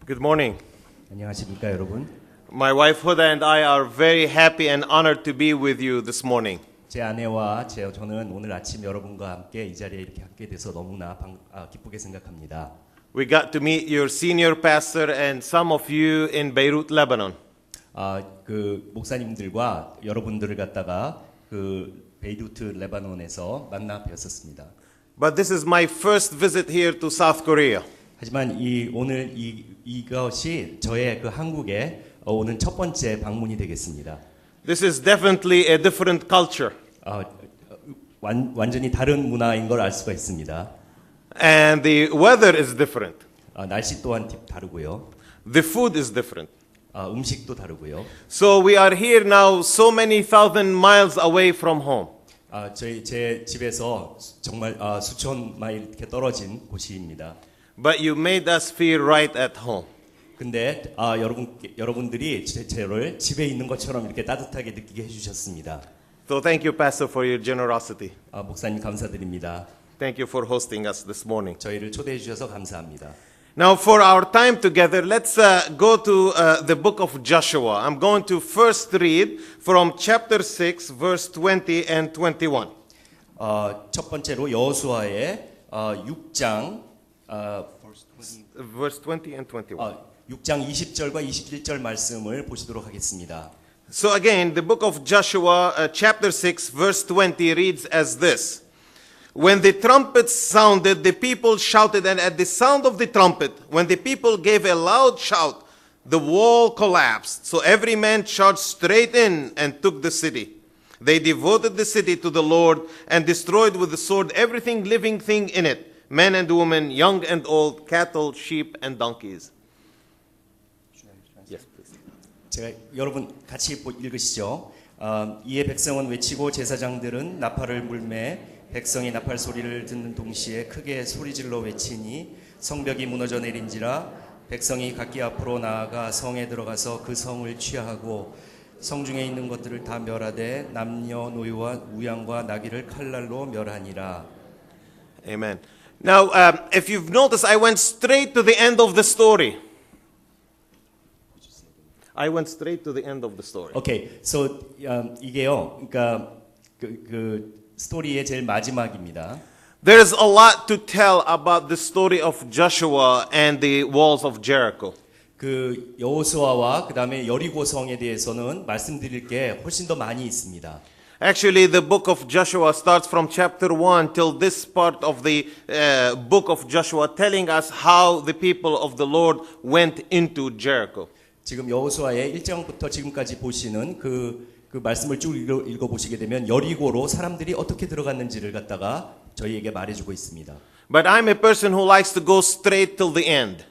Good morning. 안녕하십니까 여러분. My wife Huda and I are very happy and honored to be with you this morning. 제 아내와 저는 오늘 아침 여러분과 함께 이 자리에 이렇게 함께 돼서 너무나 기쁘게 생각합니다. We got to meet your senior pastor and some of you in Beirut, Lebanon. 그 목사님들과 여러분들을 갖다가 그 베이루트 레바논에서 만나 뵈었었습니다. But this is my first visit here to South Korea. 하지만 오늘 이것이 저의 그 한국에 오는 첫 번째 방문이 되겠습니다. This is definitely a different culture. 완전히 다른 문화인 걸 알 수가 있습니다. And the weather is different. 날씨 또한 다르고요. The food is different. 음식도 다르고요. So we are here now so many thousand miles away from home. 제 집에서 정말 수천 마일 이렇게 떨어진 곳입니다. But you made us feel right at home. 근데 여러분들이 저를 집에 있는 것처럼 이렇게 따뜻하게 느끼게 해주셨습니다. So thank you, Pastor, for your generosity. 목사님 감사드립니다. Thank you for hosting us this morning. 저희를 초대해 주셔서 감사합니다. Now, for our time together, let's go to the book of Joshua. I'm going to first read from chapter 6, verse 20 and 21. 첫 번째로 여호수아의 6장 Verse 20 and 21. 6장 20절과 21절 말씀을 보시도록 하겠습니다. So again, the book of Joshua, chapter 6, verse 20 reads as this. When the trumpets sounded, the people shouted, and at the sound of the trumpet, when the people gave a loud shout, the wall collapsed. So every man charged straight in and took the city. They devoted the city to the Lord and destroyed with the sword everything living thing in it, men and women, young and old, cattle, sheep, and donkeys. Yes, please. 제가 여러분 같이 읽으시죠. 이에 백성은 외치고 제사장들은 나팔을 불매 백성이 나팔 소리를 듣는 동시에 크게 소리질러 외치니 성벽이 무너져 내린지라 백성이 각기 앞으로 나아가 성에 들어가서 그 성을 취하고 성중에 있는 것들을 다 멸하되 남녀 노유와 우양과 나귀를 칼날로 멸하니라. Amen. Now, if you've noticed, I went straight to the end of the story. I went straight to the end of the story. Okay, so 이게요, 그러니까 그 스토리의 제일 마지막입니다. There is a lot to tell about the story of Joshua and the walls of Jericho. 그 여호수아와 그다음에 여리고 성에 대해서는 말씀드릴 게 훨씬 더 많이 있습니다. Actually, the book of Joshua starts from chapter 1 till this part of the book of Joshua, telling us how the people of the Lord went into Jericho. 지금 여호수아의 1장부터 지금까지 보시는 그 말씀을 쭉 읽어보시게 되면 여리고로 사람들이 어떻게 들어갔는지를 갖다가 저희에게 말해주고 있습니다. But I'm a person who likes to go straight till the end.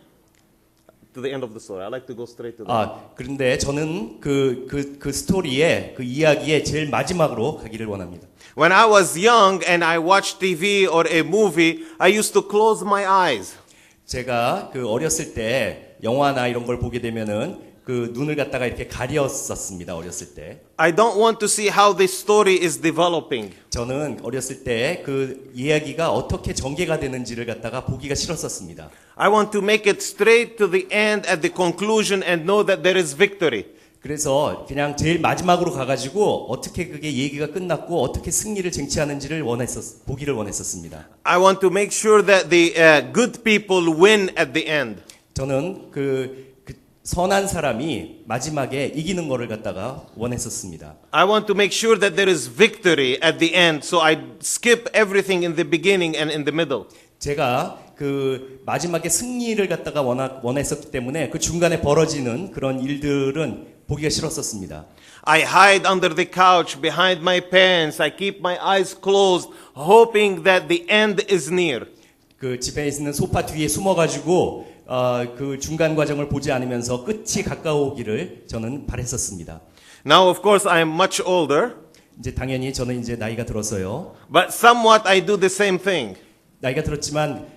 To the end of the story. I like to go straight to the end. 그런데 저는 그 스토리의 그 이야기의 제일 마지막으로 가기를 원합니다. When I was young and I watched TV or a movie, I used to close my eyes. 제가 그 어렸을 때 영화나 이런 걸 보게 되면은 그 눈을 갖다가 이렇게 가렸었습니다. 어렸을 때. I don't want to see how this story is developing. 저는 어렸을 때 그 이야기가 어떻게 전개가 되는지를 갖다가 보기가 싫었었습니다. I want to make it straight to the end at the conclusion and know that there is victory. 그래서 그냥 제일 마지막으로 가가지고 어떻게 그게 얘기가 끝났고 어떻게 승리를 쟁취하는지를 보기를 원했었습니다. I want to make sure that the good people win at the end. 저는 그 선한 사람이 마지막에 이기는 거를 갖다가 원했었습니다. I want to make sure that there is victory at the end, so I skip everything in the beginning and in the middle. 제가 그 마지막에 승리를 갖다가 원했었기 때문에 그 중간에 벌어지는 그런 일들은 보기가 싫었었습니다. I hide under the couch behind my pants. I keep my eyes closed, hoping that the end is near. 그 집에 있는 소파 뒤에 숨어가지고 그 중간 과정을 보지 않으면서 끝이 가까우기를 저는 바랬었습니다. Now, of course, I am much older. 이제 당연히 저는 이제 나이가 들었어요. But somewhat I do the same thing. 나이가 들었지만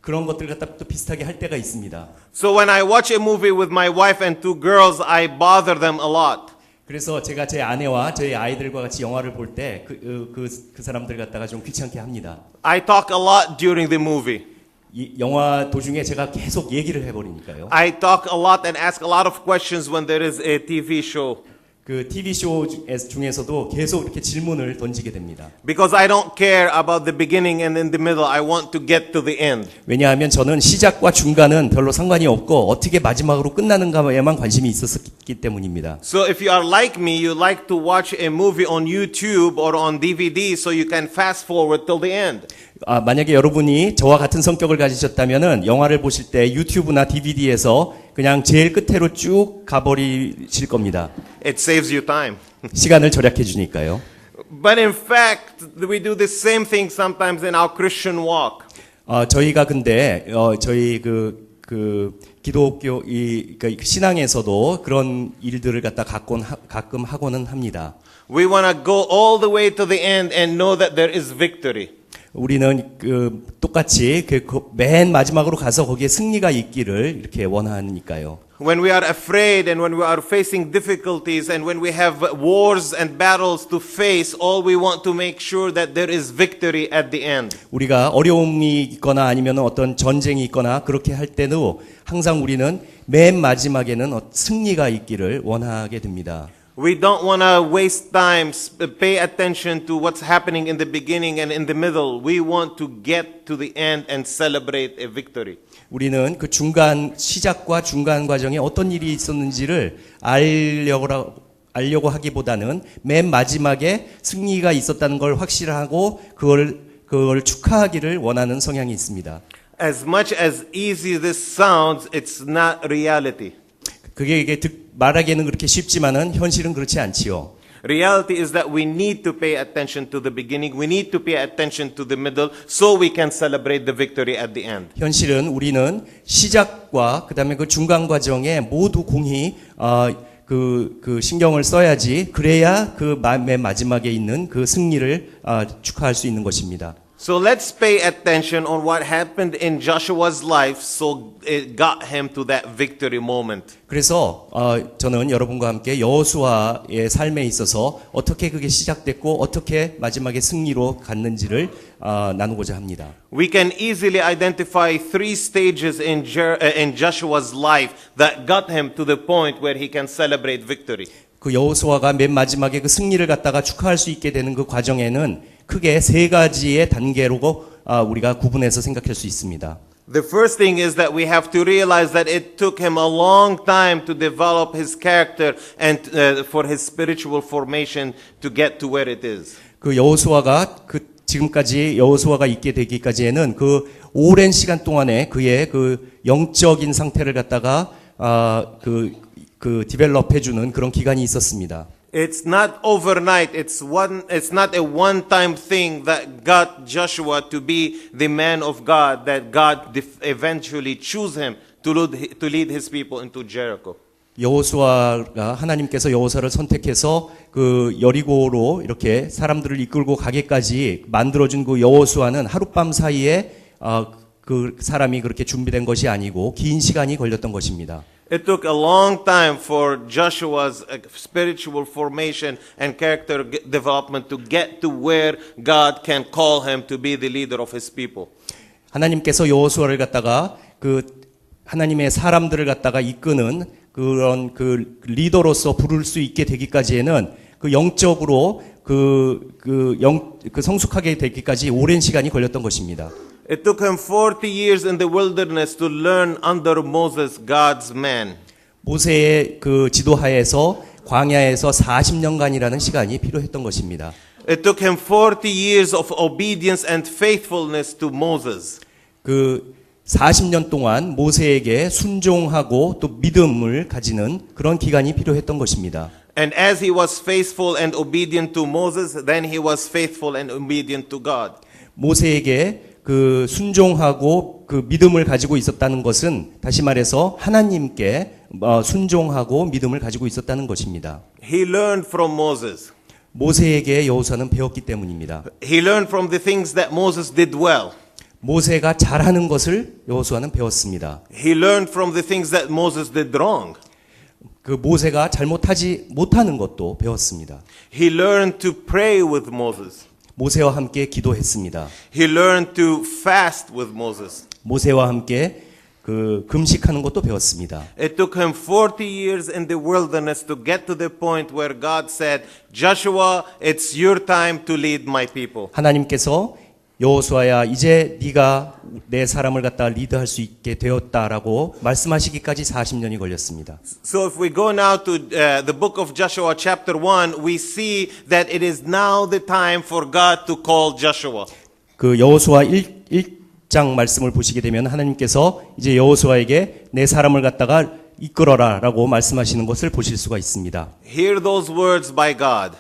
그런 것들 갖다 또 비슷하게 할 때가 있습니다. So when I watch a movie with my wife and two girls, I bother them a lot. 그래서 제가 제 아내와 저희 아이들과 같이 영화를 볼 때 그 사람들 갖다가 좀 귀찮게 합니다. I talk a lot during the movie. 이 영화 도중에 제가 계속 얘기를 해버리니까요. I talk a lot and ask a lot of questions when there is a TV show. 그 TV 쇼 중에서도 계속 이렇게 질문을 던지게 됩니다. Because I don't care about the beginning and in the middle. I want to get to the end. 왜냐하면 저는 시작과 중간은 별로 상관이 없고 어떻게 마지막으로 끝나는가에만 관심이 있었기 때문입니다. So if you are like me, you like to watch a movie on YouTube or on DVD so you can fast forward till the end. 만약에 여러분이 저와 같은 성격을 가지셨다면은 영화를 보실 때 유튜브나 DVD에서 그냥 제일 끝으로 쭉 가버리실 겁니다. It saves you time. 시간을 절약해 주니까요. But in fact, we do the same thing sometimes in our Christian walk. 저희가 근데 저희 기독교 그 신앙에서도 그런 일들을 갖다 가끔 하고는 합니다. We want to go all the way to the end and know that there is victory. 우리는 똑같이 맨 마지막으로 가서 거기에 승리가 있기를 이렇게 원하니까요. When we are afraid and when we are facing difficulties and when we have wars and battles to face, all we want to make sure that there is victory at the end. 우리가 어려움이 있거나 아니면 어떤 전쟁이 있거나 그렇게 할 때도 항상 우리는 맨 마지막에는 승리가 있기를 원하게 됩니다. We don't want to waste time, pay attention to what's happening in the beginning and in the middle. We want to get to the end and celebrate a victory. 우리는 그 시작과 중간 과정에 어떤 일이 있었는지를 알려고 하기보다는 맨 마지막에 승리가 있었다는 걸 확실하고 그걸 축하하기를 원하는 성향이 있습니다. As much as easy this sounds, it's not reality. 이게 말하기에는 그렇게 쉽지만은 현실은 그렇지 않지요. Reality is that we need to pay attention to the beginning. We need to pay attention to the middle so we can celebrate the victory at the end. 현실은 우리는 시작과 그다음에 그 중간 과정에 모두 공히 그 신경을 써야지 그래야 그 맨 마지막에 있는 그 승리를 축하할 수 있는 것입니다. So let's pay attention on what happened in Joshua's life so it got him to that victory moment. 그래서 저는 여러분과 함께 여호수아의 삶에 있어서 어떻게 그게 시작됐고 어떻게 마지막에 승리로 갔는지를 나누고자 합니다. We can easily identify three stages in Joshua's life that got him to the point where he can celebrate victory. 그 여호수아가 맨 마지막에 그 승리를 갖다가 축하할 수 있게 되는 그 과정에는 크게 세 가지의 단계로 우리가 구분해서 생각할 수 있습니다. The first thing is that we have to realize that it took him a long time to develop his character and for his spiritual formation to get to where it is. 그 여호수아가 지금까지 여호수아가 있게 되기까지에는 그 오랜 시간 동안에 그의 그 영적인 상태를 갖다가 디벨롭 해주는 그런 기간이 있었습니다. It's not overnight. It's not a one-time thing that got Joshua to be the man of God, that God eventually chose him to lead his people into Jericho. 여호수아가 하나님께서 여호수아를 선택해서 그 여리고로 이렇게 사람들을 이끌고 가기까지 만들어준 그 여호수아는 하룻밤 사이에 그 사람이 그렇게 준비된 것이 아니고 긴 시간이 걸렸던 것입니다. It took a long time for Joshua's spiritual formation and character development to get to where God can call him to be the leader of his people. 하나님께서 여호수아를 갖다가 하나님의 사람들을 갖다가 이끄는 그런 리더로서 부를 수 있게 되기까지에는 그 영적으로 성숙하게 되기까지 오랜 시간이 걸렸던 것입니다. It took him 40 years in the wilderness to learn under Moses, God's man. 모세의 그 지도하에서 광야에서 40년간이라는 시간이 필요했던 것입니다. It took him 40 years of obedience and faithfulness to Moses. 그 40년 동안 모세에게 순종하고 또 믿음을 가지는 그런 기간이 필요했던 것입니다. And as he was faithful and obedient to Moses, then he was faithful and obedient to God. 모세에게 그 순종하고 그 믿음을 가지고 있었다는 것은 다시 말해서 하나님께 순종하고 믿음을 가지고 있었다는 것입니다. He learned from Moses. 모세에게 여호수아는 배웠기 때문입니다. He learned from the things that Moses did well. 모세가 잘하는 것을 여호수아는 배웠습니다. He learned from the things that Moses did wrong. 그 모세가 잘못하지 못하는 것도 배웠습니다. He learned to pray with Moses. 모세와 함께 기도했습니다. He learned to fast with Moses. 모세와 함께 그 금식하는 것도 배웠습니다. It took him 40 years in the wilderness to get to the point where God said, Joshua, it's your time to lead my people. 하나님께서 여호수아야 이제 네가 내 사람을 갖다 리드할 수 있게 되었다라고 말씀하시기까지 40년이 걸렸습니다. So if we go now to the book of Joshua chapter 1, we see that it is now the time for God to call Joshua. 그 여호수아 1장 말씀을 보시게 되면 하나님께서 이제 여호수아에게 내 사람을 갖다가 이끌어라라고 말씀하시는 것을 보실 수가 있습니다. Hear those words by God.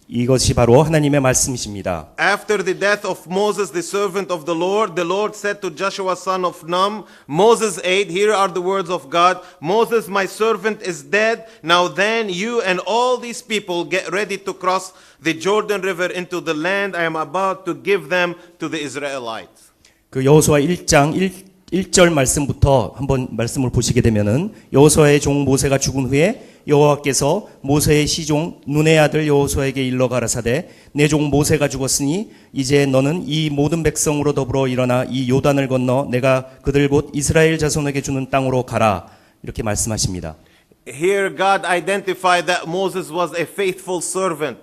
이것이 바로 하나님의 말씀이십니다. After the death of Moses, the servant of the Lord said to Joshua, son of Nun, Moses 8, here are the words of God. Moses, my servant, is dead. Now then, you and all these people get ready to cross the Jordan River into the land I am about to give them to the Israelites. 그 여호수아 1장 1절 말씀부터 한번 말씀을 보시게 되면은 여호수아의 종 모세가 죽은 후에 여호와께서 모세의 시종 눈의 아들 여호수아에게 일러 가라사대 내 종 모세가 죽었으니 이제 너는 이 모든 백성으로 더불어 일어나 이 요단을 건너 내가 그들 곧 이스라엘 자손에게 주는 땅으로 가라 이렇게 말씀하십니다. Here God identified that Moses was a faithful servant.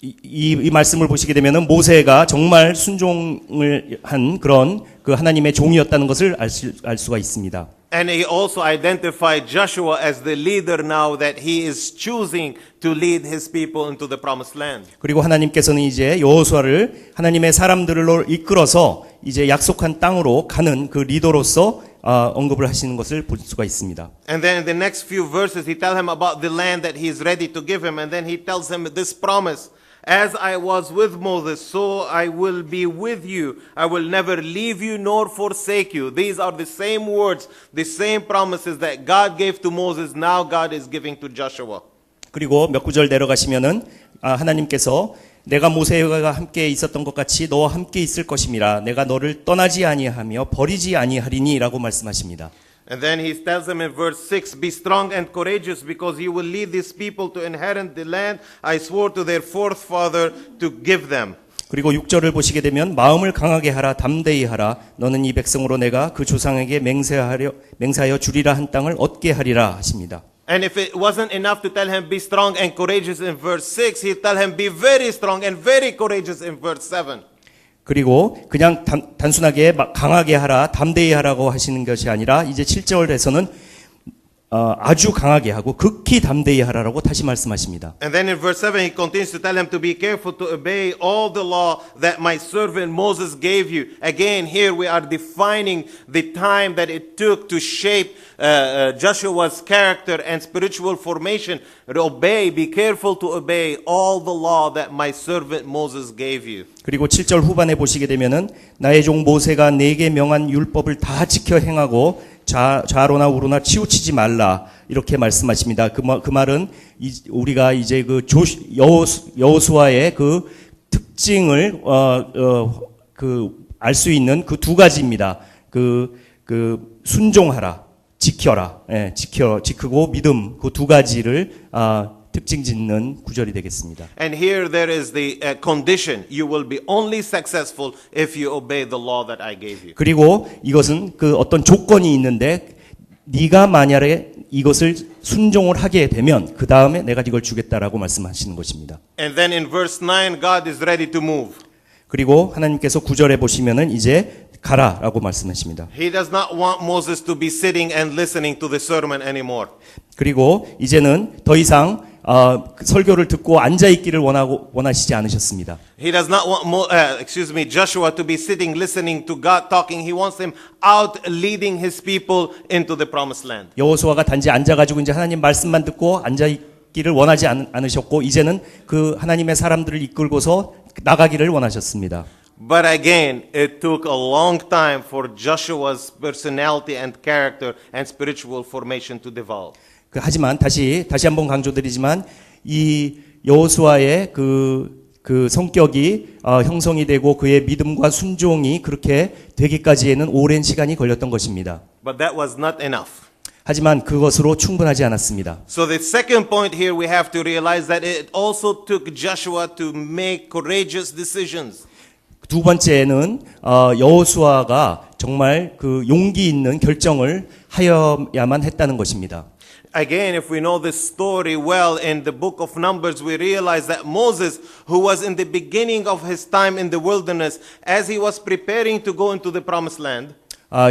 이 말씀을 보시게 되면은 모세가 정말 순종을 한 그런 그 하나님의 종이었다는 것을 알 수가 있습니다. And he also identified Joshua as the leader now that he is choosing to lead his people into the promised land. 그리고 하나님께서는 이제 여호수아를 하나님의 사람들로 이끌어서 이제 약속한 땅으로 가는 그 리더로서 언급을 하시는 것을 볼 수가 있습니다. And then in the next few verses he tells him about the land that he is ready to give him, and then he tells him this promise. As I was with Moses, so I will be with you. I will never leave you nor forsake you. These are the same words, the same promises that God gave to Moses. Now God is giving to Joshua. 그리고 몇 구절 내려가시면은 하나님께서 내가 모세와 함께 있었던 것 같이 너와 함께 있을 것임이라. 내가 너를 떠나지 아니하며 버리지 아니하리니라고 말씀하십니다. And then he tells them in verse 6, be strong and courageous because you will lead these people to inherit the land I swore to their forefather to give them. 그리고 6절을 보시게 되면 마음을 강하게 하라 담대히 하라 너는 이 백성으로 내가 그 조상에게 맹세하여 주리라 한 땅을 얻게 하리라 하십니다. And if it wasn't enough to tell him be strong and courageous in verse 6, he tell him be very strong and very courageous in verse 7. 그리고 그냥 단순하게 강하게 하라, 담대히 하라고 하시는 것이 아니라 이제 7절에서는 아주 강하게 하고 극히 담대히 하라라고 다시 말씀하십니다. And then in verse 7 he continues to tell him to be careful to obey all the law that my servant Moses gave you. Again, here we are defining the time that it took to shape Joshua's character and spiritual formation. Obey, be careful to obey all the law that my servant Moses gave you. 그리고 7절 후반에 보시게 되면은 나의 종 모세가 내게 명한 율법을 다 지켜 행하고 좌로나 우로나 치우치지 말라 이렇게 말씀하십니다. 그 말은 우리가 이제 그 여호수아의 그 특징을 알 수 있는 그 두 가지입니다. 그 순종하라, 지켜라, 지키고 믿음 그 두 가지를 특징 짓는 구절이 되겠습니다. And here there is the condition. You will be only successful if you obey the law that I gave you. 그리고 이것은 그 어떤 조건이 있는데 네가 만약에 이것을 순종을 하게 되면 그 다음에 내가 이걸 주겠다라고 말씀하시는 것입니다. And then in verse 9, God is ready to move. 그리고 하나님께서 9절에 보시면은 이제 가라라고 말씀하십니다. He does not want Moses to be sitting and listening to the sermon anymore. 그리고 이제는 더 이상 설교를 듣고 앉아 있기를 원하시지 않으셨습니다. He does not want Joshua to be sitting listening to God talking. He wants him out leading his people into the promised land. 여호수아가 단지 앉아가지고 이제 하나님 말씀만 듣고 앉아 있기를 원하지 않으셨고 이제는 그 하나님의 사람들을 이끌고서 나가기를 원하셨습니다. But again, it took a long time for Joshua's personality and character and spiritual formation to develop. 하지만 다시 한번 강조드리지만 이 여호수아의 그 성격이 형성이 되고 그의 믿음과 순종이 그렇게 되기까지에는 오랜 시간이 걸렸던 것입니다. But that was not enough. 하지만 그것으로 충분하지 않았습니다. So the second point here we have to realize that it also took Joshua to make courageous decisions. 두 번째는 여호수아가 정말 그 용기 있는 결정을 하여야만 했다는 것입니다. Again, if we know this story well in the book of Numbers, we realize that Moses, who was in the beginning of his time in the wilderness, as he was preparing to go into the promised land,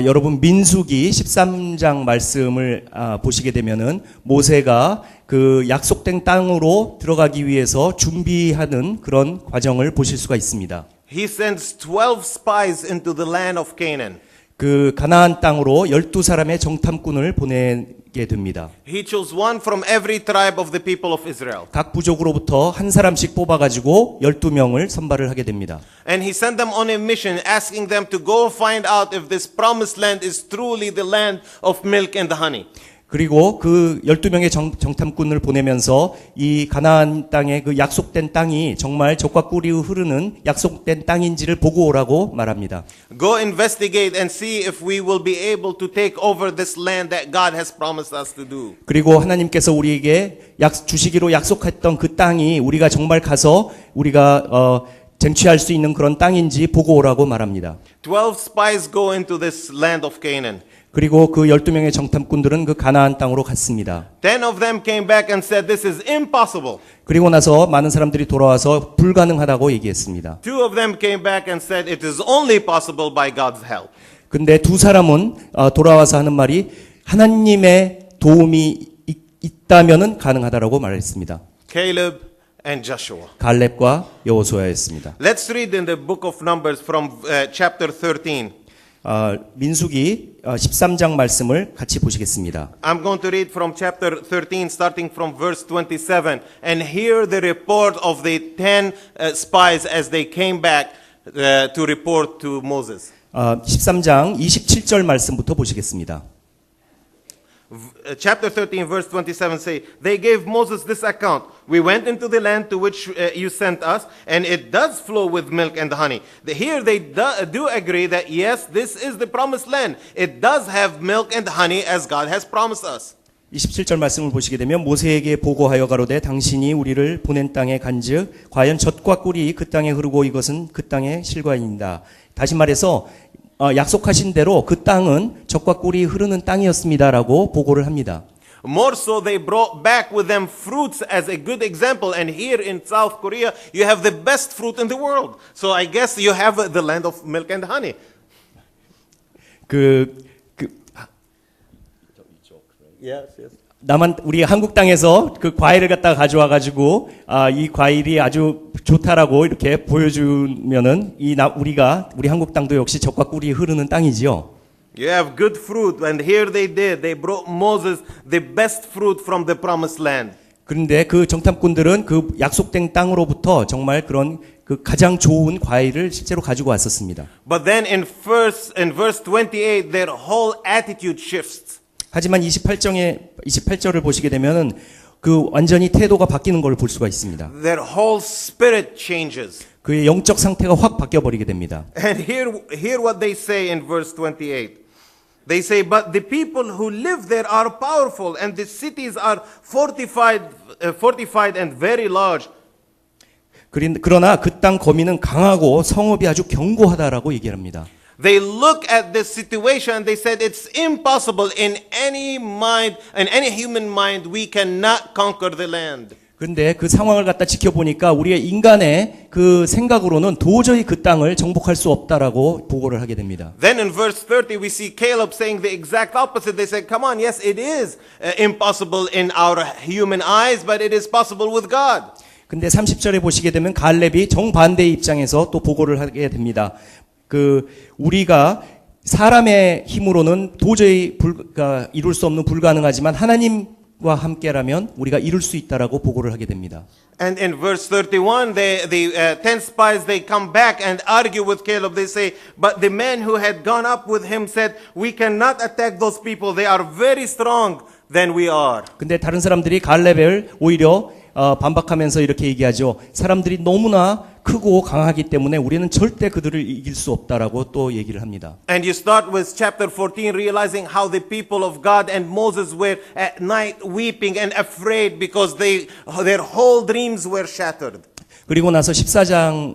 여러분 민수기 13장 말씀을 보시게 되면은 모세가 그 약속된 땅으로 들어가기 위해서 준비하는 그런 과정을 보실 수가 있습니다. he sends 12 spies into the land of Canaan. 그 가나안 땅으로 12사람의 정탐꾼을 보내게 됩니다. He chose one from every tribe of the people of Israel. 각 부족으로부터 한 사람씩 뽑아가지고 12명을 선발을 하게 됩니다. And he sent them on a mission, asking them to go find out if this promised land is truly the land of milk and honey. 그리고 그 12명의 정탐꾼을 보내면서 이 가나안 땅의 그 약속된 땅이 정말 젖과 꿀이 흐르는 약속된 땅인지를 보고 오라고 말합니다. Go investigate and see if we will be able to take over this land that God has promised us to do. 그리고 하나님께서 우리에게 주시기로 약속했던 그 땅이 우리가 정말 가서 우리가 쟁취할 수 있는 그런 땅인지 보고 오라고 말합니다. 12 spies go into this land of Canaan. 그리고 그 12명의 정탐꾼들은 그 가나안 땅으로 갔습니다. 10 of them came back and said, this is impossible. 그리고 나서 많은 사람들이 돌아와서 불가능하다고 얘기했습니다. 2 of them came back and said, it is only possible by God's help. 근데 두 사람은 돌아와서 하는 말이 하나님의 도움이 있다면은 가능하다라고 말했습니다. Caleb and Joshua. 갈렙과 여호수아였습니다. Let's read in the book of Numbers from chapter 13. 민수기 13장 말씀을 같이 보시겠습니다. I'm going to read from chapter 13 starting from verse 27 and hear the report of the 10 spies as they came back to report to Moses. 13장 27절 말씀부터 보시겠습니다. Chapter 13 verse 27 say, they gave Moses this account. We went into the land to which you sent us, and it does flow with milk and honey. Here they do agree that yes, this is the promised land. It does have milk and honey as God has promised us. 27절 말씀을 보시게 되면 모세에게 보고하여 가로되 당신이 우리를 보낸 땅에 간즉 과연 젖과 꿀이 그 땅에 흐르고 이것은 그 땅의 실과입니다. 다시 말해서 약속하신 대로 그 땅은 젖과 꿀이 흐르는 땅이었습니다라고 보고를 합니다. More so, they brought back with them fruits as a good example. And here in South Korea, you have the best fruit in the world. So I guess you have the land of milk and honey. 우리 한국 땅에서 그 과일을 갖다가 가져와 가지고 이 과일이 아주 좋다라고 이렇게 보여주면은 우리 한국 땅도 역시 젖과 꿀이 흐르는 땅이지요. You have good fruit, and here they did. They brought Moses the best fruit from the promised land. 그런데 그 정탐꾼들은 그 약속된 땅으로부터 정말 그런 그 가장 좋은 과일을 실제로 가지고 왔었습니다. But then in verse 28, their whole attitude shifts. 하지만 28절을 보시게 되면은 그 완전히 태도가 바뀌는 걸 볼 수가 있습니다. Their whole spirit changes. 그의 영적 상태가 확 바뀌어 버리게 됩니다. And hear what they say in verse 28. They say, but the people who live there are powerful, and the cities are fortified and very large. 그러나 그 땅 거민은 강하고 성읍이 아주 견고하다라고 얘기를 합니다. They look at this situation and they said it's impossible in any mind, in any human mind, we cannot conquer the land. 그런데 그 상황을 갖다 지켜보니까 우리의 인간의 그 생각으로는 도저히 그 땅을 정복할 수 없다라고 보고를 하게 됩니다. Then in verse 30 we see Caleb saying the exact opposite. They said, come on, yes, it is impossible in our human eyes, but it is possible with God. 근데 30절에 보시게 되면 갈렙이 정반대의 입장에서 또 보고를 하게 됩니다. 우리가 사람의 힘으로는 도저히 이룰 수 없는 불가능하지만 하나님과 함께라면 우리가 이룰 수 있다라고 보고를 하게 됩니다. And in verse 31, the 10 spies, they come back and argue with Caleb. They say, but the man who had gone up with him said, we cannot attack those people. They are very strong than we are. 근데 다른 사람들이 갈렙을 오히려 반박하면서 이렇게 얘기하죠. 사람들이 너무나 크고 강하기 때문에 우리는 절대 그들을 이길 수 없다라고 또 얘기를 합니다. And you start with chapter 14 realizing how the people of God and Moses were at night weeping and afraid because their whole dreams were shattered. 그리고 나서 14장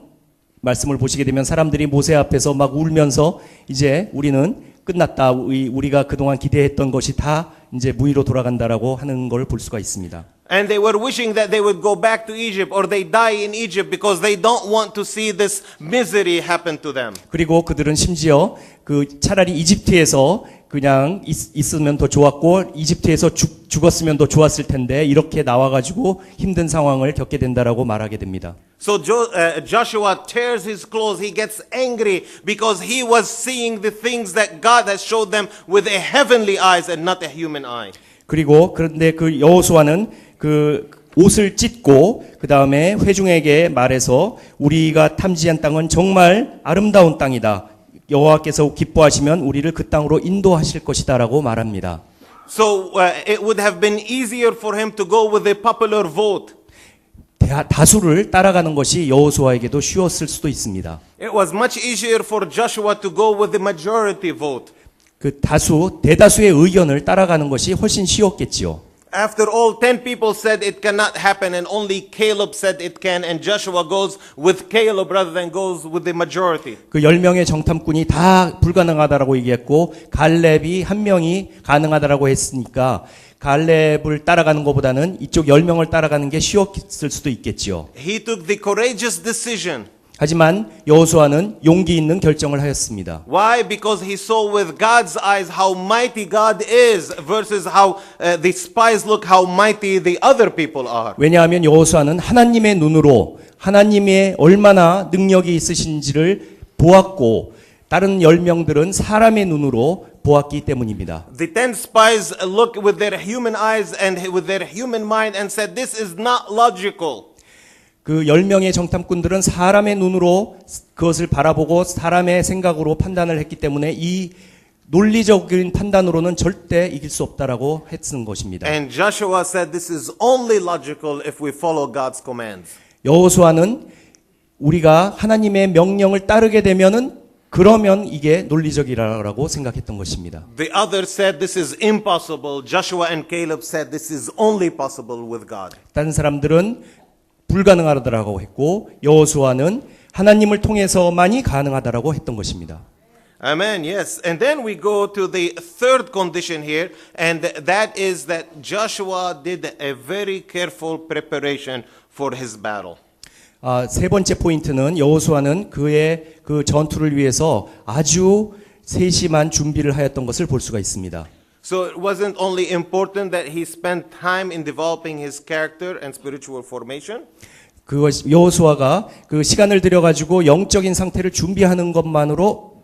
말씀을 보시게 되면 사람들이 모세 앞에서 막 울면서 이제 우리는 끝났다. 우리가 그동안 기대했던 것이 다 이제 무의로 돌아간다라고 하는 걸 볼 수가 있습니다. And they were wishing that they would go back to Egypt or they die in Egypt because they don't want to see this misery happen to them. 그리고 그들은 심지어 그 차라리 이집트에서 그냥 있으면 더 좋았고 이집트에서 죽었으면 더 좋았을 텐데 이렇게 나와가지고 힘든 상황을 겪게 된다라고 말하게 됩니다. So Joshua tears his clothes. He gets angry because he was seeing the things that God has showed them with a heavenly eyes and not a human eye. 그리고 그런데 그 여호수아는 그 옷을 찢고 그 다음에 회중에게 말해서 우리가 탐지한 땅은 정말 아름다운 땅이다. 여호와께서 기뻐하시면 우리를 그 땅으로 인도하실 것이다라고 말합니다. So it would have been easier for him to go with the popular vote. 다수를 따라가는 것이 여호수아에게도 쉬웠을 수도 있습니다. It was much easier for Joshua to go with the majority vote. 그 대다수의 의견을 따라가는 것이 훨씬 쉬웠겠지요. After all, 10 people said it cannot happen and only Caleb said it can, and Joshua goes with Caleb rather than goes with the majority. 그 10명의 정탐꾼이 다 불가능하다라고 얘기했고 갈렙이 한 명이 가능하다라고 했으니까 갈렙을 따라가는 것보다는 이쪽 10명을 따라가는 게 쉬웠을 수도 있겠지요. He took the courageous decision. 하지만 여호수아는 용기 있는 결정을 하였습니다. Why? Because he saw with God's eyes how mighty God is versus how the spies look how mighty the other people are. 왜냐하면 여호수아는 하나님의 눈으로 하나님의 얼마나 능력이 있으신지를 보았고 다른 10명들은 사람의 눈으로 보았기 때문입니다. The 10 spies looked with their human eyes and with their human mind and said, "This is not logical." 그 10명의 정탐꾼들은 사람의 눈으로 그것을 바라보고 사람의 생각으로 판단을 했기 때문에 이 논리적인 판단으로는 절대 이길 수 없다라고 했는 것입니다. And Joshua said, "This is only logical if we follow God's commands." 여호수아는 우리가 하나님의 명령을 따르게 되면은 그러면 이게 논리적이라고 생각했던 것입니다. The others said, "This is impossible." Joshua and Caleb said, "This is only possible with God." 다른 사람들은 불가능하다라고 했고 여호수아는 하나님을 통해서만이 가능하다라고 했던 것입니다. Amen. Yes. And then we go to the third condition here, and that is that Joshua did a very careful preparation for his battle. 세 번째 포인트는 여호수아는 그의 그 전투를 위해서 아주 세심한 준비를 하였던 것을 볼 수가 있습니다. So it wasn't only important that he spent time in developing his character and spiritual formation. 그것 여호수아가 그 시간을 들여 가지고 영적인 상태를 준비하는 것만으로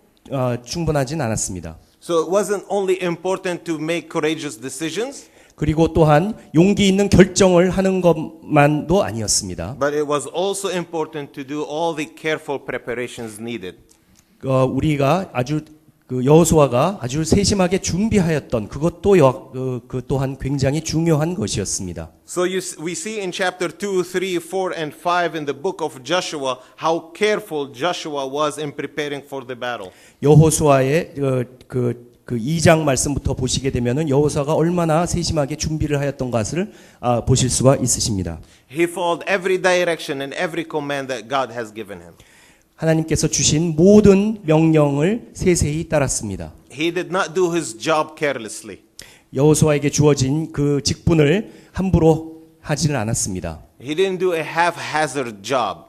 충분하진 않았습니다. So it wasn't only important to make courageous decisions. 그리고 또한 용기 있는 결정을 하는 것만도 아니었습니다. But it was also important to do all the careful preparations needed. 우리가 여호수아가 아주 세심하게 준비하였던 그것도 그 또한 굉장히 중요한 것이었습니다. So we see in chapter 2, 3, 4, and 5 in the book of Joshua how careful Joshua was in preparing for the battle. 여호수아의 그 2장 말씀부터 보시게 되면은 여호수아가 얼마나 세심하게 준비를 하였던 것을 보실 수가 있으십니다. He followed every direction and every command that God has given him. 하나님께서 주신 모든 명령을 세세히 따랐습니다. He did not do his job carelessly. 여호수아에게 주어진 그 직분을 함부로 하지는 않았습니다. He didn't do a haphazard job.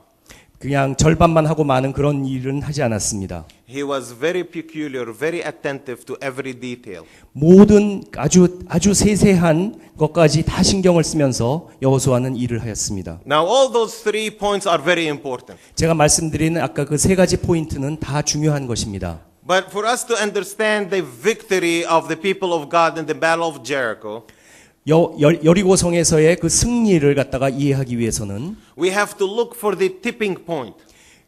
그냥 절반만 하고 마는 그런 일은 하지 않았습니다. He was very peculiar, very attentive to every detail. 모든 아주 세세한 것까지 다 신경을 쓰면서 여호수아는 일을 하였습니다. Now all those 3 points are very important. 제가 말씀드린 아까 그 3가지 포인트는 다 중요한 것입니다. But for us to understand the victory of the people of God in the battle of Jericho, 여리고성에서의 그 승리를 갖다가 이해하기 위해서는 we have to look for the tipping point.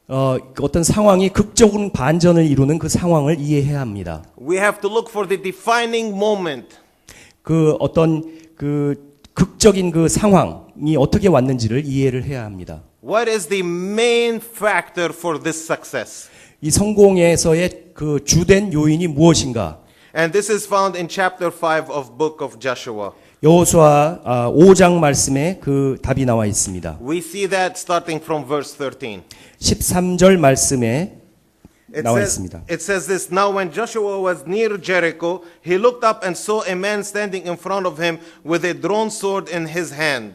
어떤 상황이 극적인 반전을 이루는 그 상황을 이해해야 합니다. We have to look for the defining moment. 그 어떤 그 극적인 그 상황이 어떻게 왔는지를 이해를 해야 합니다. What is the main factor for this success? 이 성공에서의 그 주된 요인이 무엇인가? And this is found in chapter 5 of book of Joshua. 여호수아 5장 말씀에 그 답이 나와 있습니다. We see that starting from verse 13. 13절 말씀에 나와 있습니다. It says this, Now when Joshua was near Jericho, he looked up and saw a man standing in front of him with a drawn sword in his hand.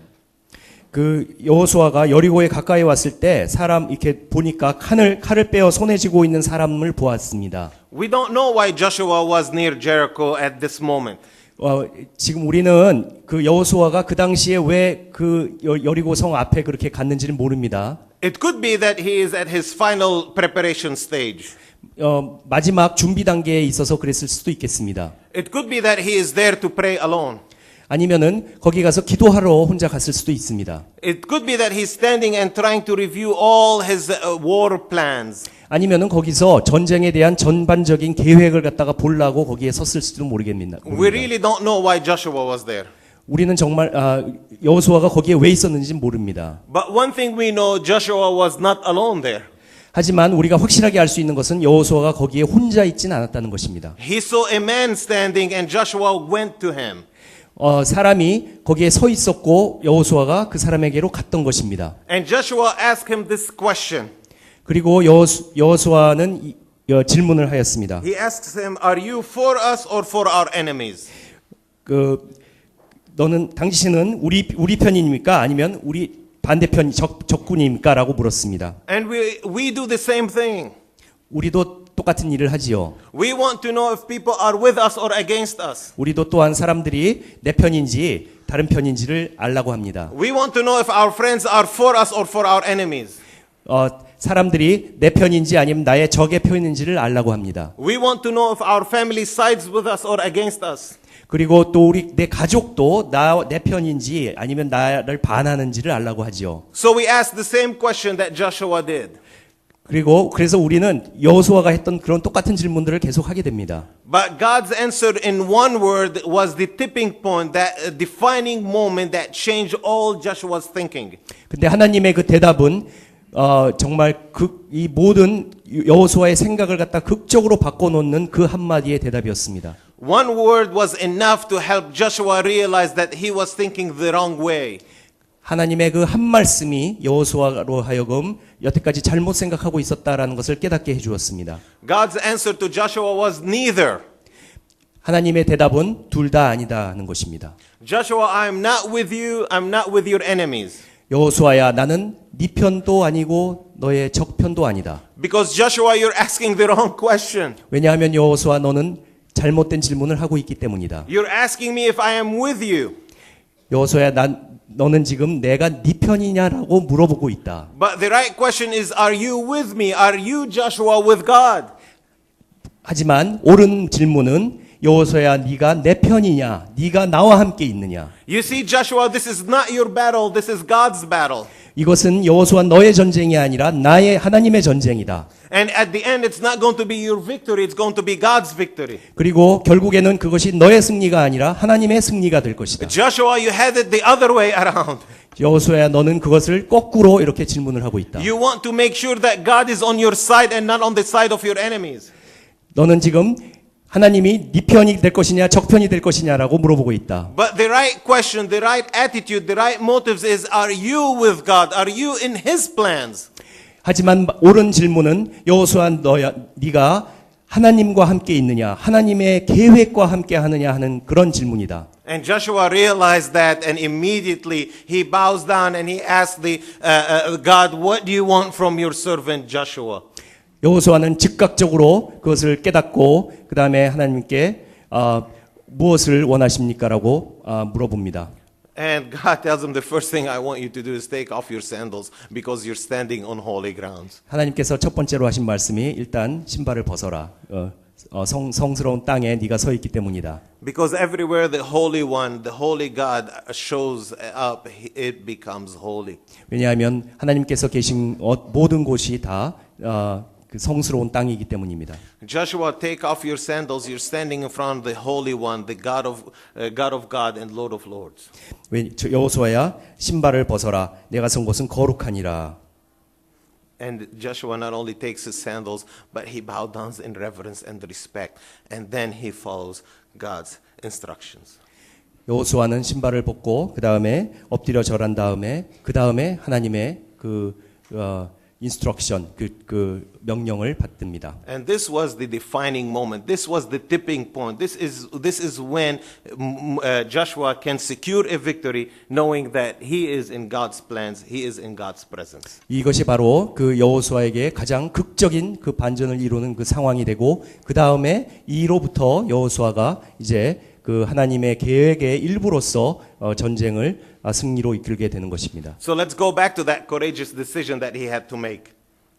그 여호수아가 여리고에 가까이 왔을 때 사람 이렇게 보니까 칼을 빼어 손에 쥐고 있는 사람을 보았습니다. We don't know why Joshua was near Jericho at this moment. 지금 우리는 그 여호수아가 그 당시에 왜 그 여리고 성 앞에 그렇게 갔는지는 모릅니다. It could be that he is at his final preparation stage. 마지막 준비 단계에 있어서 그랬을 수도 있겠습니다. It could be that he is there to pray alone. 아니면은 거기 가서 기도하러 혼자 갔을 수도 있습니다. It could be that he's standing and trying to review all his war plans. 아니면은 거기서 전쟁에 대한 전반적인 계획을 갖다가 보려고 거기에 섰을 수도 모르겠습니다. We really don't know why Joshua was there. 우리는 정말 여호수아가 거기에 왜 있었는지 모릅니다. But one thing we know, Joshua was not alone there. 하지만 우리가 확실하게 알 수 있는 것은 여호수아가 거기에 혼자 있지는 않았다는 것입니다. He saw a man standing and Joshua went to him. 사람이 거기에 서 있었고 여호수아가 그 사람에게로 갔던 것입니다. And Joshua asked him this question. 그리고 여호수아는 질문을 하였습니다. He asks him, Are you for us or for our enemies? 당신은 우리 편입니까? 아니면 우리 반대편 적군입니까?라고 물었습니다. And we do the same thing. 우리도 똑같은 일을 하지요. We want to know if people are with us or against us. 우리도 또한 사람들이 내 편인지 다른 편인지를 알라고 합니다. We want to know if our friends are for us or for our enemies. 사람들이 내 편인지 아니면 나의 적의 편인지를 알라고 합니다. We want to know if our family sides with us or against us. 그리고 또 내 가족도 내 편인지 아니면 나를 반하는지를 알라고 하지요. So we ask the same question that Joshua did. 그래서 우리는 여호수아가 했던 그런 똑같은 질문들을 계속 하게 됩니다. But God's answer in one word was the tipping point, that defining moment that changed all Joshua's thinking. 근데 하나님의 그 대답은 정말 이 모든 여호수아의 생각을 갖다 극적으로 바꿔놓는 그 한마디의 대답이었습니다. One word was enough to help Joshua realize that he was thinking the wrong way. 하나님의 그 한 말씀이 여호수아로 하여금 여태까지 잘못 생각하고 있었다라는 것을 깨닫게 해주었습니다. God's answer to Joshua was neither. 하나님의 대답은 둘 다 아니다는 것입니다. Joshua, I am not with you. I'm not with your enemies. 여호수아야, 나는 네 편도 아니고 너의 적 편도 아니다. Because Joshua, you're asking the wrong question. 왜냐하면 여호수아, 너는 잘못된 질문을 하고 있기 때문이다. You're asking me if I am with you. 여호수아야, 너는 지금 내가 네 편이냐라고 물어보고 있다. But the right question is, are you with me? Are you, Joshua, with God? 하지만 옳은 질문은 여호수아야, 네가 내 편이냐? 네가 나와 함께 있느냐? You see, Joshua, this is not your battle. This is God's battle. 이것은 여호수아 너의 전쟁이 아니라 나의 하나님의 전쟁이다. And at the end, it's not going to be your victory. It's going to be God's victory. 그리고 결국에는 그것이 너의 승리가 아니라 하나님의 승리가 될 것이다. Joshua, you had it the other way around. 여호수아야, 너는 그것을 거꾸로 이렇게 질문을 하고 있다. You want to make sure that God is on your side and not on the side of your enemies. 너는 지금 하나님이 네 편이 될 것이냐 적 편이 될 것이냐라고 물어보고 있다. But the right question, the right attitude, the right motives is, are you with God? Are you in His plans? 하지만 옳은 질문은 여호수아, 네가 하나님과 함께 있느냐, 하나님의 계획과 함께 하느냐 하는 그런 질문이다. And Joshua realized that, and immediately he bows down and he asks God, what do you want from your servant Joshua? 여호수아는 즉각적으로 그것을 깨닫고 그 다음에 하나님께 무엇을 원하십니까라고 물어봅니다. And God tells him, the first thing I want you to do is take off your sandals because you're standing on holy grounds. 하나님께서 첫 번째로 하신 말씀이 일단 신발을 벗어라. 성스러운 땅에 네가 서 있기 때문이다. Because everywhere the Holy One, the Holy God shows up, it becomes holy. 왜냐하면 하나님께서 계신 모든 곳이 다 그 성스러운 땅이기 때문입니다. Joshua, take off your sandals. You're standing in front of the Holy One, the God of God and Lord of Lords. 여호수아야, 신발을 벗어라. 내가 선 곳은 거룩하니라. And Joshua not only takes his sandals, but he bows down in reverence and respect, and then he follows God's instructions. 여호수아는 신발을 벗고 그 다음에 엎드려 절한 다음에 그 다음에 하나님의 인스트럭션 그 명령을 받듭니다. And this was the defining moment. This was the tipping point. This is when Joshua can secure a victory, knowing that he is in God's plans, he is in God's presence. 이것이 바로 그 여호수아에게 가장 극적인 그 반전을 이루는 그 상황이 되고 그 다음에 이로부터 여호수아가 이제 그 하나님의 계획의 일부로서 전쟁을 승리로 이끌게 되는 것입니다. So let's go back to that courageous decision that he had to make.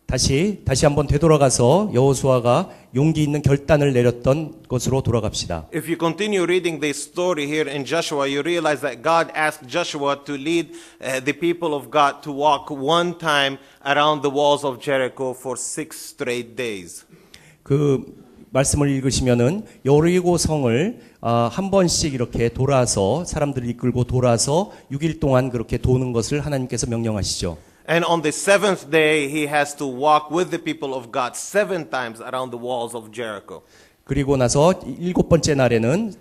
다시 한번 되돌아가서 여호수아가 용기 있는 결단을 내렸던 것으로 돌아갑시다. If you continue reading the story here in Joshua, you realize that God asked Joshua to lead the people of God to walk one time around the walls of Jericho for 6 straight days. 그 말씀을 읽으시면은 여리고 성을 한 번씩 이렇게 돌아서 사람들을 이끌고 돌아서 6일 동안 그렇게 도는 것을 하나님께서 명령하시죠. And on the 7th day, he has to walk with the people of God 7 times around the walls of Jericho. 그리고 나서 7번째 날에는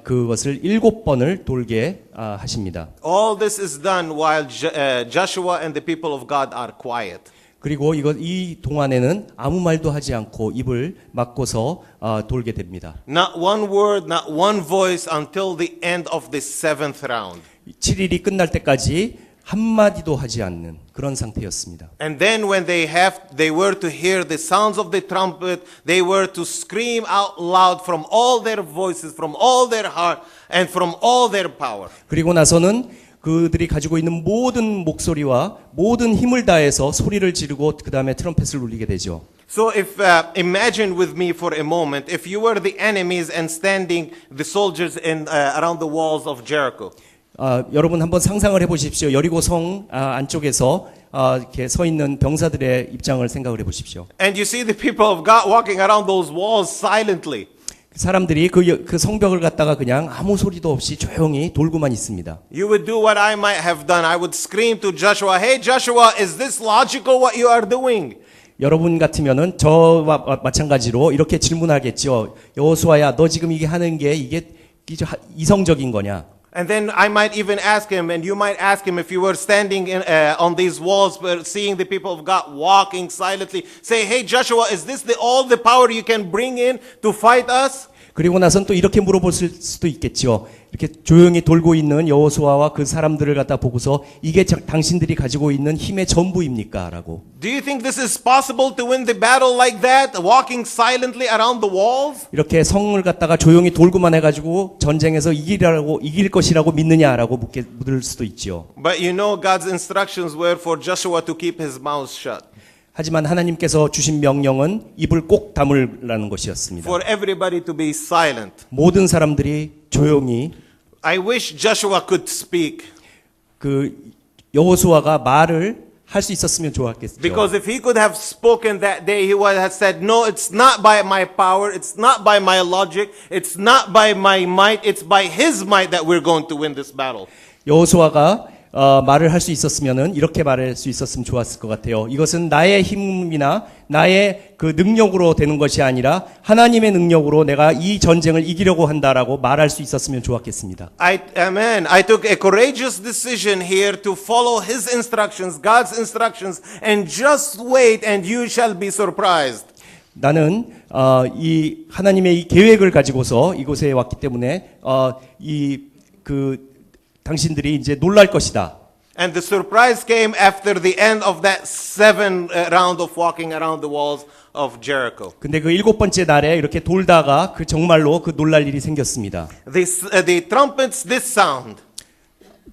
그것을 7번을 돌게 하십니다. All this is done while Joshua and the people of God are quiet. 그리고 이 동안에는 아무 말도 하지 않고 입을 막고서 돌게 됩니다. Not one word, not one voice until the end of the 7th round. 7일이 끝날 때까지 한마디도 하지 않는 그런 상태였습니다. And then when they were to hear the sounds of the trumpet, they were to scream out loud from all their voices, from all their heart, and from all their power. 그리고 나서는 그들이 가지고 있는 모든 목소리와 모든 힘을 다해서 소리를 지르고 그 다음에 트럼펫을 울리게 되죠. So if imagine with me for a moment, if you were the enemies and standing the soldiers around the walls of Jericho. 여러분 한번 상상을 해보십시오. 여리고 성 안쪽에서 이렇게 서 있는 병사들의 입장을 생각을 해보십시오. And you see the people of God walking around those walls silently. 사람들이 그 성벽을 갖다가 그냥 아무 소리도 없이 조용히 돌고만 있습니다. You would do what I might have done. I would scream to Joshua, "Hey Joshua, is this logical what you are doing?" 여러분 같으면은 저와 마찬가지로 이렇게 질문하겠죠. 여호수아야, 너 지금 이게 하는 게 이게 이성적인 거냐? And then I might even ask him, and you might ask him if you were standing on these walls, seeing the people of God walking silently. Say, "Hey Joshua, is this all the power you can bring in to fight us?" 그리고 나선 또 이렇게 물어볼 수도 있겠죠. 이렇게 조용히 돌고 있는 여호수아와 그 사람들을 갖다 보고서 이게 당신들이 가지고 있는 힘의 전부입니까? 라고. Do you think this is possible to win the battle like that, walking silently around the walls? 이렇게 성을 갖다가 조용히 돌고만 해가지고 전쟁에서 이길 것이라고 믿느냐라고 묻을 수도 있죠. But you know God's instructions were for Joshua to keep his mouth shut. 하지만 하나님께서 주신 명령은 입을 꼭 다물라는 것이었습니다. For everybody to be silent. 모든 사람들이 조용히. I wish Joshua could speak. 그 여호수아가 말을 할 수 있었으면 좋았겠죠. Because if he could have spoken that day, he would have said, "No, it's not by my power, it's not by my logic, it's not by my might, it's by his might that we're going to win this battle." 여호수아가 말을 할 수 있었으면은 이렇게 말할 수 있었으면 좋았을 것 같아요. 이것은 나의 힘이나 나의 그 능력으로 되는 것이 아니라 하나님의 능력으로 내가 이 전쟁을 이기려고 한다라고 말할 수 있었으면 좋았겠습니다. Amen. I took a courageous decision here to follow his instructions, God's instructions, and just wait and you shall be surprised. 나는 이 하나님의 이 계획을 가지고서 이곳에 왔기 때문에 당신들이 이제 놀랄 것이다. And the surprise came after the end of that 7 round of walking around the walls of Jericho. 근데 그 7번째 날에 이렇게 돌다가 정말로 그 놀랄 일이 생겼습니다. The trumpets did sound.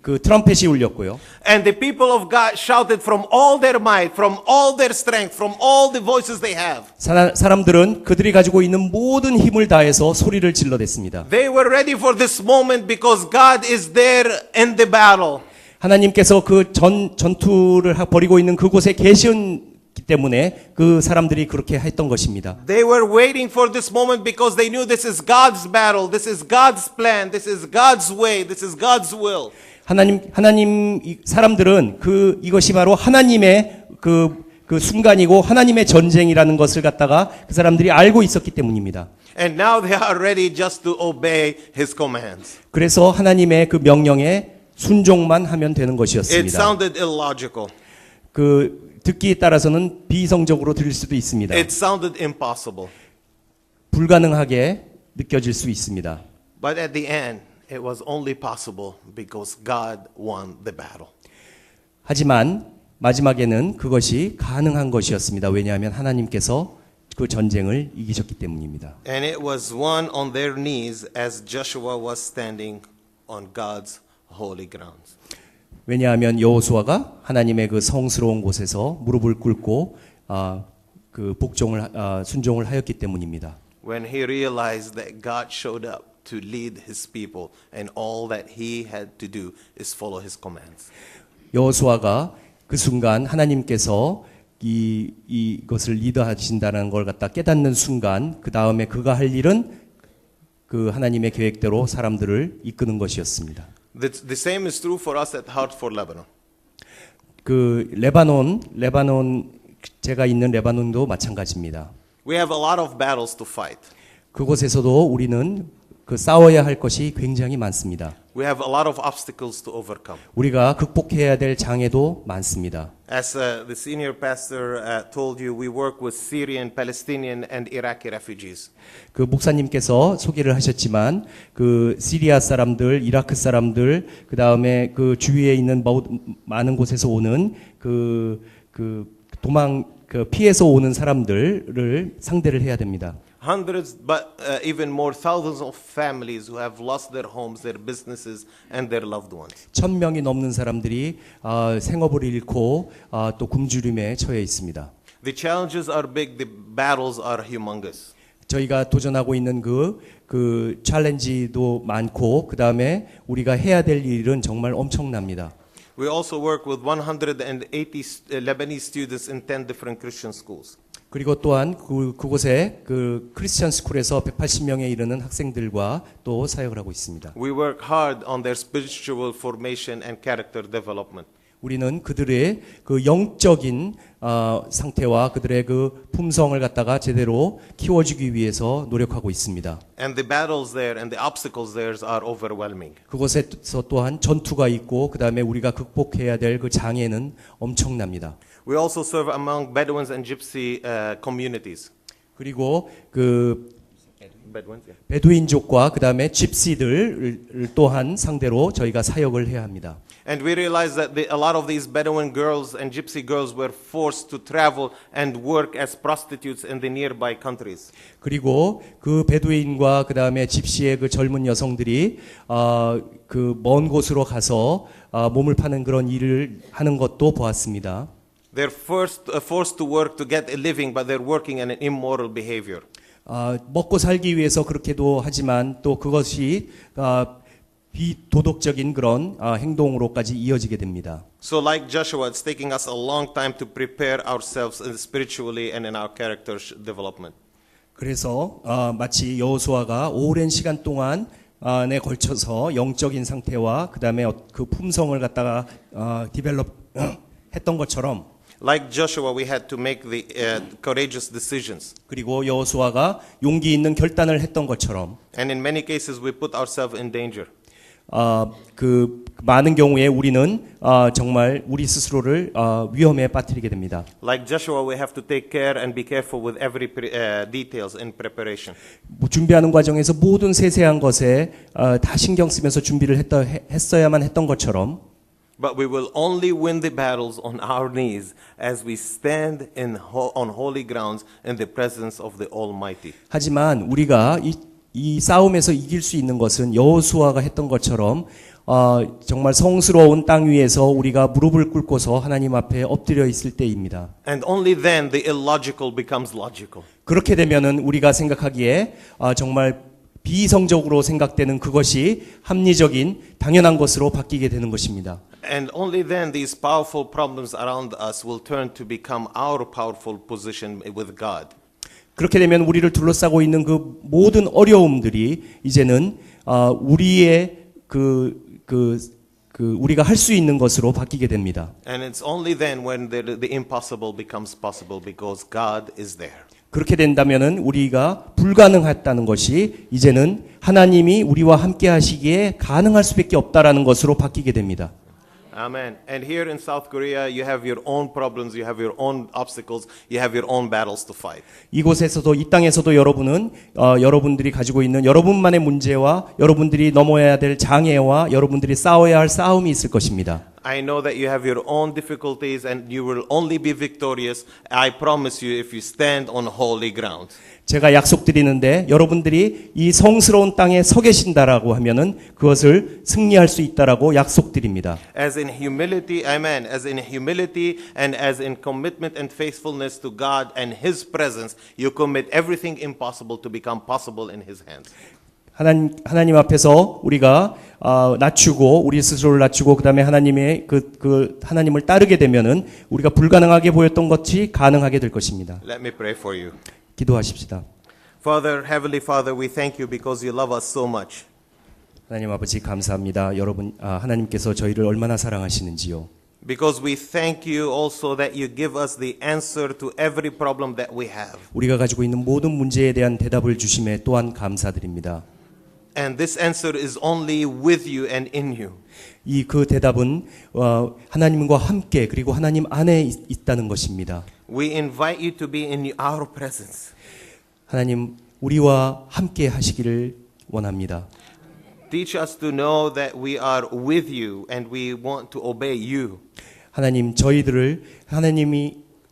그 트럼펫이 울렸고요. And the people of God shouted from all their might, from all their strength, from all the voices they have. 사람들은 그들이 가지고 있는 모든 힘을 다해서 소리를 질러댔습니다. They were ready for this moment because God is there in the battle. 하나님께서 그 전투를 벌이고 있는 그곳에 계셨기 때문에 그 사람들이 그렇게 했던 것입니다. They were waiting for this moment because they knew this is God's battle, this is God's plan, this is God's way, this is God's will. 하나님 사람들은 이것이 바로 하나님의 그 순간이고 하나님의 전쟁이라는 것을 갖다가 그 사람들이 알고 있었기 때문입니다. And now they are ready just to obey his commands. 그래서 하나님의 그 명령에 순종만 하면 되는 It 것이었습니다. sounded illogical. 그 듣기에 따라서는 비이성적으로 들릴 수도 있습니다. It sounded impossible. 불가능하게 느껴질 수 있습니다. But at the end, it was only possible because God won the battle. 하지만 마지막에는 그것이 가능한 것이었습니다. 왜냐하면 하나님께서 그 전쟁을 이기셨기 때문입니다. And it was won on their knees as Joshua was standing on God's holy grounds. 왜냐하면 여호수아가 하나님의 그 성스러운 곳에서 무릎을 꿇고 그 순종을 하였기 때문입니다. When he realized that God showed up to lead his people and all that he had to do is follow his commands. 여호수아가 그 순간 하나님께서 이것을 리더하신다는 걸 갖다 깨닫는 순간 그 다음에 그가 할 일은 그 하나님의 계획대로 사람들을 이끄는 것이었습니다. The same is true for us at Heart for Lebanon. 그 레바논 제가 있는 레바논도 마찬가지입니다. We have a lot of battles to fight. 그곳에서도 우리는 그 싸워야 할 것이 굉장히 많습니다. We have a lot of obstacles to overcome. 우리가 극복해야 될 장애도 많습니다. As the senior pastor told you, we work with Syrian, Palestinian, and Iraqi refugees. 그 목사님께서 소개를 하셨지만 그 시리아 사람들, 이라크 사람들, 그 다음에 그 주위에 있는 많은 곳에서 오는 피해서 오는 사람들을 상대를 해야 됩니다. Hundreds, but even more, thousands of families who have lost their homes, their businesses, and their loved ones. 1,000명이 넘는 사람들이 생업을 잃고 또 굶주림에 처해 있습니다. The challenges are big, the battles are humongous. 저희가 도전하고 있는 그 챌린지도 많고 그 다음에 우리가 해야 될 일은 정말 엄청납니다. We also work with 180 Lebanese students in 10 different Christian schools. 그리고 또한 그곳에 그 크리스천 스쿨에서 180명에 이르는 학생들과 또 사역을 하고 있습니다. We work hard on their spiritual formation and character development. 우리는 그들의 그 영적인 상태와 그들의 그 품성을 갖다가 제대로 키워주기 위해서 노력하고 있습니다. And the battles there and the obstacles there are overwhelming. 그곳에서 또한 전투가 있고 그 다음에 우리가 극복해야 될 그 장애는 엄청납니다. We also serve among Bedouins and Gypsy communities. 그리고 그 Bedouins, yeah. 베두인족과 그 다음에 집시들을 또한 상대로 저희가 사역을 해야 합니다. And we realize that a lot of these Bedouin girls and Gypsy girls were forced to travel and work as prostitutes in the nearby countries. 그리고 그 베두인과 그 다음에 집시의 그 젊은 여성들이 그 먼 곳으로 가서 몸을 파는 그런 일을 하는 것도 보았습니다. They're forced to work to get a living, but they're working in an immoral behavior. 먹고 살기 위해서 그렇게도 하지만 또 그것이 비도덕적인 그런 행동으로까지 이어지게 됩니다. So like Joshua, it's taking us a long time to prepare ourselves spiritually and in our character development. 그래서 마치 여호수아가 오랜 시간 동안에 걸쳐서 영적인 상태와 그 다음에 그 품성을 갖다가 디벨롭 했던 것처럼 Like Joshua, we had to make the courageous decisions. 그리고 여호수아가 용기 있는 결단을 했던 것처럼 And in many cases, we put ourselves in danger. 그 많은 경우에 우리는 정말 우리 스스로를 위험에 빠뜨리게 됩니다. Like Joshua, we have to take care and be careful with every details in preparation. 준비하는 과정에서 모든 세세한 것에 다 신경 쓰면서 준비를 했어야만 했던 것처럼 But we will only win the battles on our knees as we stand on holy grounds in the presence of the Almighty. 하지만 우리가 이 싸움에서 이길 수 있는 것은 여호수아가 했던 것처럼 정말 성스러운 땅 위에서 우리가 무릎을 꿇고서 하나님 앞에 엎드려 있을 때입니다. And only then the illogical becomes logical. 그렇게 되면은 우리가 생각하기에 정말 비이성적으로 생각되는 그것이 합리적인 당연한 것으로 바뀌게 되는 것입니다. And only then these powerful problems around us will turn to become our powerful position with God. 그렇게 되면 우리를 둘러싸고 있는 그 모든 어려움들이 이제는 우리의 우리가 할 수 있는 것으로 바뀌게 됩니다. And it's only then when the impossible becomes possible because God is there. 그렇게 된다면은 우리가 불가능했다는 것이 이제는 하나님이 우리와 함께 하시기에 가능할 수밖에 없다라는 것으로 바뀌게 됩니다. Amen. And here in South Korea, you have your own problems, you have your own obstacles, you have your own battles to fight. 이곳에서도 이 땅에서도 여러분은 여러분들이 가지고 있는 여러분만의 문제와 여러분들이 넘어야 될 장애와 여러분들이 싸워야 할 싸움이 있을 것입니다. I know that you have your own difficulties and you will only be victorious, I promise you, if you stand on holy ground. 제가 약속드리는데 여러분들이 이 성스러운 땅에 서 계신다라고 하면은 그것을 승리할 수 있다라고 약속드립니다. As in humility, amen, as in humility and as in commitment and faithfulness to God and His presence, you commit everything impossible to become possible in His hands. 하나님 앞에서 우리가 낮추고 우리 스스로를 낮추고 그다음에 하나님의 하나님을 따르게 되면은 우리가 불가능하게 보였던 것이 가능하게 될 것입니다. Let me pray for you. 기도하십시다. Father, Heavenly Father, we thank you because you love us so much. 하나님 아버지 감사합니다. 하나님께서 저희를 얼마나 사랑하시는지요. Because we thank you also that you give us the answer to every problem that we have. 우리가 가지고 있는 모든 문제에 대한 대답을 주심에 또한 감사드립니다. And this answer is only with you and in you. 그 대답은 하나님과 함께 그리고 하나님 안에 있다는 것입니다. We invite you to be in our presence. 하나님 우리와 함께 하시기를 원합니다. Teach us to know that we are with you and we want to obey you. 하나님 저희들을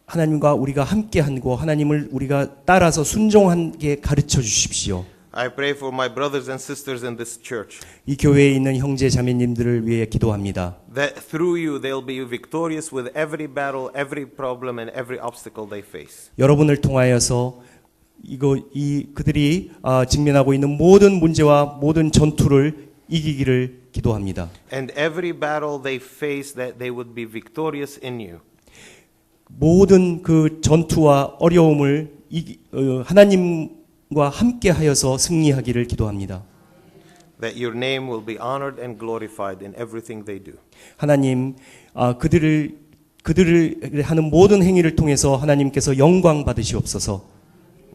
하나님과 우리가 함께 하고 하나님을 우리가 따라서 순종하게 가르쳐 주십시오. I pray for my brothers and sisters in this church. 이 교회에 있는 형제 자매님들을 위해 기도합니다. That through you they'll be victorious with every battle, every problem and every obstacle they face. 여러분을 통하여서 그들이 직면하고 있는 모든 문제와 모든 전투를 이기기를 기도합니다. And every battle they face that they would be victorious in you. 모든 그 전투와 어려움을 하나님과 함께 하여서 승리하기를 기도합니다. That your name will be honored and glorified in everything they do. 하나님 그들을 하는 모든 행위를 통해서 하나님께서 영광 받으시옵소서.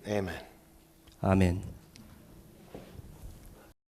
Amen. 아멘.